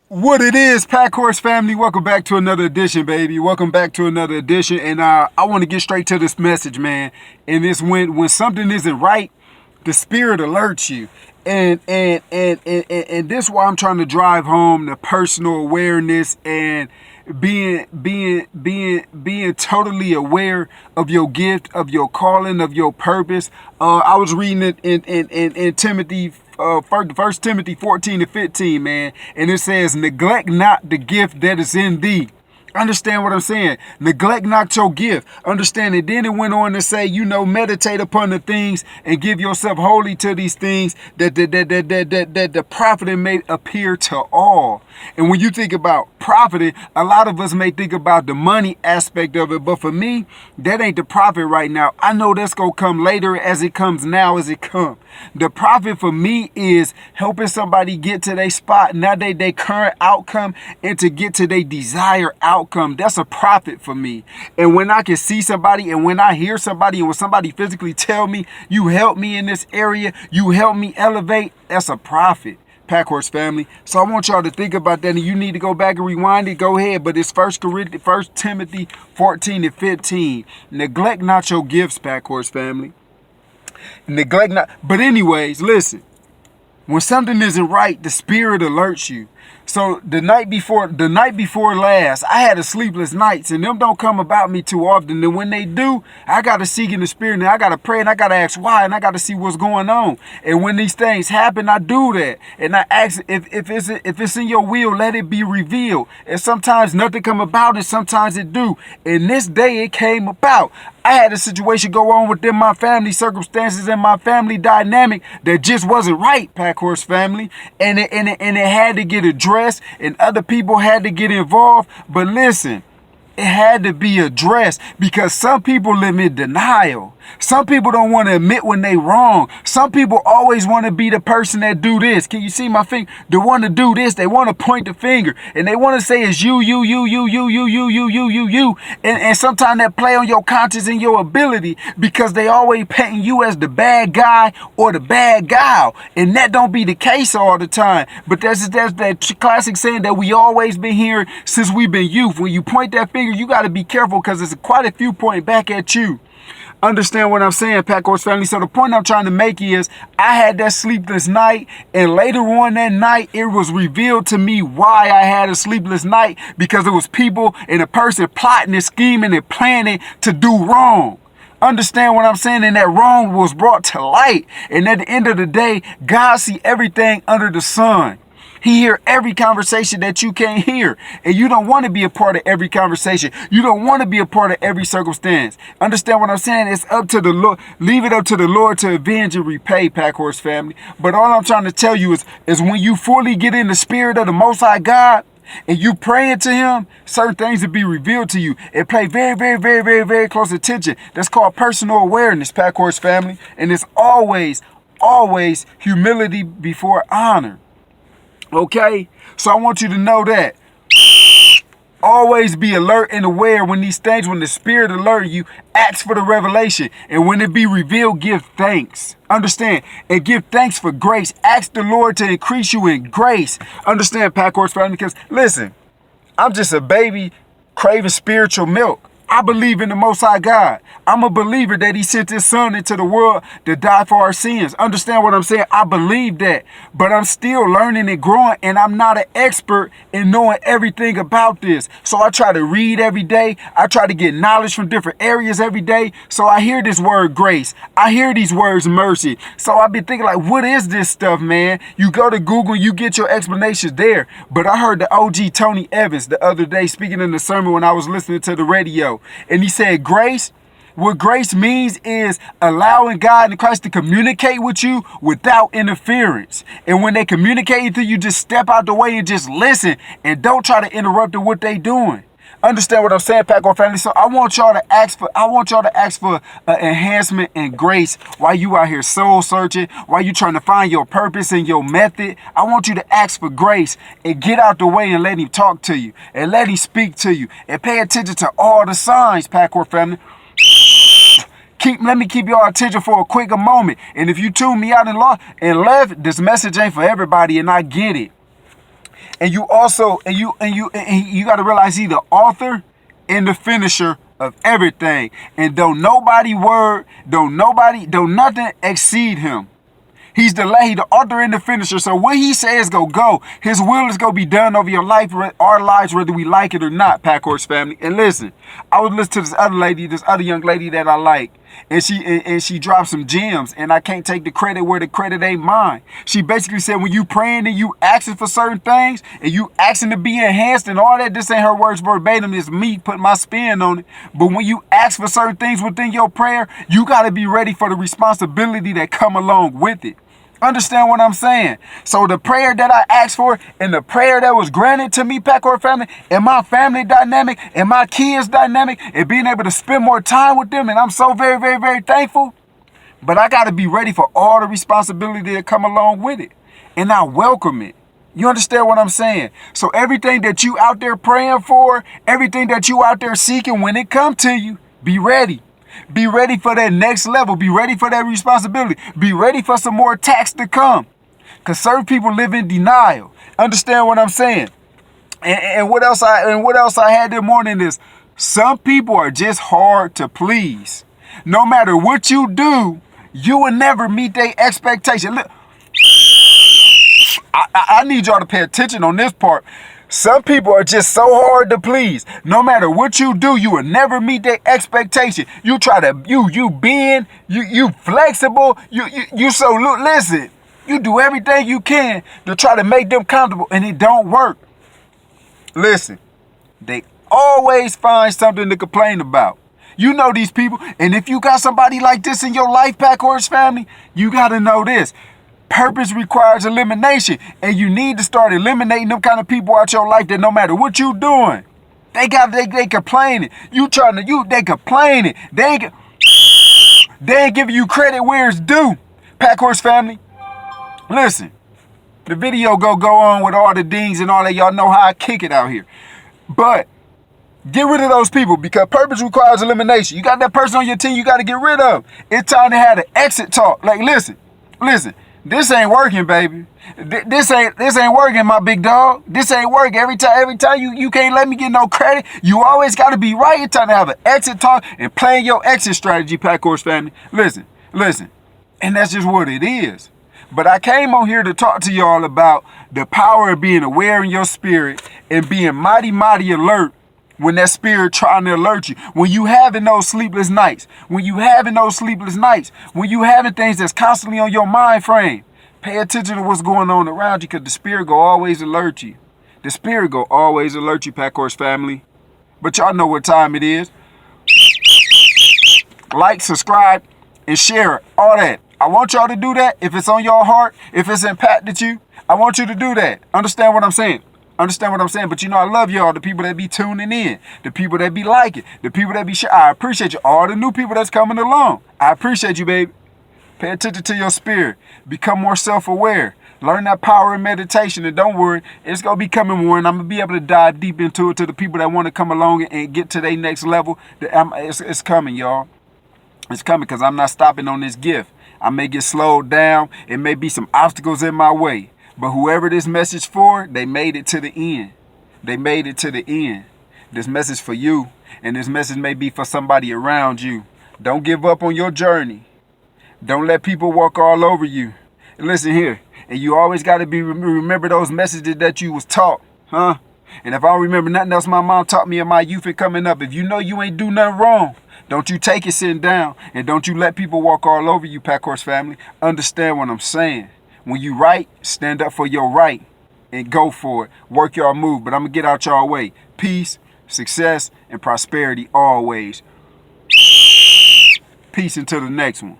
What it is, Pack Horse family. Welcome back to another edition, baby. Welcome back to another edition. And I want to get straight to this message, man. And it's when something isn't right, the spirit alerts you. And this is why I'm trying to drive home the personal awareness and being totally aware of your gift, of your calling, of your purpose. I was reading it in Timothy, First Timothy 14:15, man, and it says, "Neglect not the gift that is in thee." Understand what I'm saying? Neglect not your gift. Understand it. Then it went on to say, meditate upon the things and give yourself wholly to these things that the profiting may appear to all. And when you think about profiting, a lot of us may think about the money aspect of it, but for me, that ain't the profit right now. I know that's gonna come later as it comes now as it comes. The profit for me is helping somebody get to their spot, not their current outcome, and to get to their desired outcome. That's a profit for me. And when I can see somebody, and when I hear somebody, and when somebody physically tell me, you help me in this area, you help me elevate, that's a profit. Pack Horse family. So I want y'all to think about that, and you need to go back and rewind it. Go ahead, but it's First Timothy 14:15. Neglect not your gifts, Pack Horse family. Neglect not. But anyways, listen. When something isn't right, the spirit alerts you. So the night before last, I had a sleepless nights, and them don't come about me too often. And when they do, I gotta seek in the spirit, and I gotta pray, and I gotta ask why, and I gotta see what's going on. And when these things happen, I do that, and I ask if it's in your will, let it be revealed. And sometimes nothing come about it, sometimes it do. And this day it came about. I had a situation go on within my family circumstances and my family dynamic that just wasn't right, Pack Horse family. And it had to get addressed, and other people had to get involved. But listen, it had to be addressed because some people live in denial. Some people don't want to admit when they wrong. Some people always want to be the person that do this. Can you see my finger? They want to do this. They want to point the finger, and they want to say it's you. And sometimes that play on your conscience and your ability because they always painting you as the bad guy or the bad gal. And that don't be the case all the time. But that's that classic saying that we always been hearing since we've been youth. When you point that finger, you got to be careful because there's quite a few pointing back at you. Understand what I'm saying, Pack Horse family? So the point I'm trying to make is I had that sleepless night, and later on that night, it was revealed to me why I had a sleepless night, because it was people and a person plotting and scheming and planning to do wrong. Understand what I'm saying? And that wrong was brought to light. And at the end of the day, God see everything under the sun. He hear every conversation that you can't hear. And you don't want to be a part of every conversation. You don't want to be a part of every circumstance. Understand what I'm saying? It's up to the Lord. Leave it up to the Lord to avenge and repay, Pack Horse family. But all I'm trying to tell you is when you fully get in the spirit of the Most High God, and you praying to him, certain things will be revealed to you. And pay very, very, very, very, very close attention. That's called personal awareness, Pack Horse family. And it's always, always humility before honor. Okay? So I want you to know that. Always be alert and aware when these things, when the spirit alert you, ask for the revelation. And when it be revealed, give thanks. Understand? And give thanks for grace. Ask the Lord to increase you in grace. Understand, Pack Horse family? Because listen, I'm just a baby craving spiritual milk. I believe in the Most High God. I'm a believer that he sent his son into the world to die for our sins. Understand what I'm saying? I believe that. But I'm still learning and growing, and I'm not an expert in knowing everything about this. So I try to read every day. I try to get knowledge from different areas every day. So I hear this word grace. I hear these words mercy. So I've been thinking like, what is this stuff, man? You go to Google, you get your explanations there. But I heard the OG Tony Evans the other day speaking in the sermon when I was listening to the radio. And he said, grace, what grace means is allowing God and Christ to communicate with you without interference. And when they communicate to you, just step out the way and just listen and don't try to interrupt what they doing. Understand what I'm saying, Pack Horse family? So I want y'all to ask for enhancement and grace while you out here soul searching, while you trying to find your purpose and your method. I want you to ask for grace and get out the way and let him talk to you and let him speak to you and pay attention to all the signs, Pack Horse family. Let me keep your attention for a quicker moment. And if you tune me out and left, this message ain't for everybody, and I get it. And you also, and you got to realize he's the author and the finisher of everything. And don't nothing exceed him. He's the author and the finisher. So when he says go, his will is going to be done over your life, our lives, whether we like it or not, Pack Horse family. And listen, I was listening to this other young lady that I like, and she dropped some gems, and I can't take the credit where the credit ain't mine. She basically said when you praying and you asking for certain things, and you asking to be enhanced and all that, this ain't her words verbatim, it's me putting my spin on it. But when you ask for certain things within your prayer, you got to be ready for the responsibility that come along with it. Understand what I'm saying? So the prayer that I asked for and the prayer that was granted to me, Pack Horse family, and my family dynamic and my kids dynamic and being able to spend more time with them, and I'm so very, very, very thankful. But I got to be ready for all the responsibility that come along with it. And I welcome it. You understand what I'm saying? So everything that you out there praying for, everything that you out there seeking, when it come to you, be ready. Be ready for that next level. Be ready for that responsibility. Be ready for some more attacks to come. Because certain people live in denial. Understand what I'm saying? And what else I had this morning is some people are just hard to please. No matter what you do, you will never meet their expectation. Look, I need y'all to pay attention on this part. Some people are just so hard to please. No matter what you do, you will never meet their expectation. You try to, you bend, you flexible, you so, look, listen, you do everything you can to try to make them comfortable, and it don't work. Listen, they always find something to complain about. You know these people, and if you got somebody like this in your life, Pack Horse family, you got to know this. Purpose requires elimination, and you need to start eliminating them kind of people out your life that no matter what you doing, they complaining. They complaining. They ain't giving you credit where it's due. Pack Horse family, listen, the video go on with all the dings and all that. Y'all know how I kick it out here. But get rid of those people, because purpose requires elimination. You got that person on your team you got to get rid of. It's time to have an exit talk. Like, listen. This ain't working, baby. This ain't working, my big dog. This ain't working. Every time you can't let me get no credit. You always got to be right. It's time to have an exit talk and plan your exit strategy, Pack Horse family. Listen. And that's just what it is. But I came on here to talk to y'all about the power of being aware in your spirit and being mighty alert when that spirit trying to alert you. When you having those sleepless nights. When you having things that's constantly on your mind frame. Pay attention to what's going on around you, because the spirit go always alert you. The spirit go always alert you, Pack Horse family. But y'all know what time it is. Like, subscribe, and share it. All that. I want y'all to do that. If it's on your heart, if it's impacted you, I want you to do that. Understand what I'm saying? But you know, I love y'all, the people that be tuning in, the people that be liking, the people that be sharing. I appreciate you. All the new people that's coming along. I appreciate you, baby. Pay attention to your spirit. Become more self-aware. Learn that power in meditation. And don't worry, it's going to be coming more. And I'm going to be able to dive deep into it to the people that want to come along and get to their next level. It's coming, y'all. It's coming, because I'm not stopping on this gift. I may get slowed down. It may be some obstacles in my way. But whoever this message for, they made it to the end. This message for you, and this message may be for somebody around you. Don't give up on your journey. Don't let people walk all over you. And listen here, and you always got to remember those messages that you was taught, huh? And if I don't remember nothing else my mom taught me in my youth and coming up, if you know you ain't do nothing wrong, don't you take it sitting down, and don't you let people walk all over you, Pack Horse family. Understand what I'm saying. When you right, stand up for your right and go for it. Work your move, but I'm going to get out y'all way. Peace, success, and prosperity always. Peace until the next one.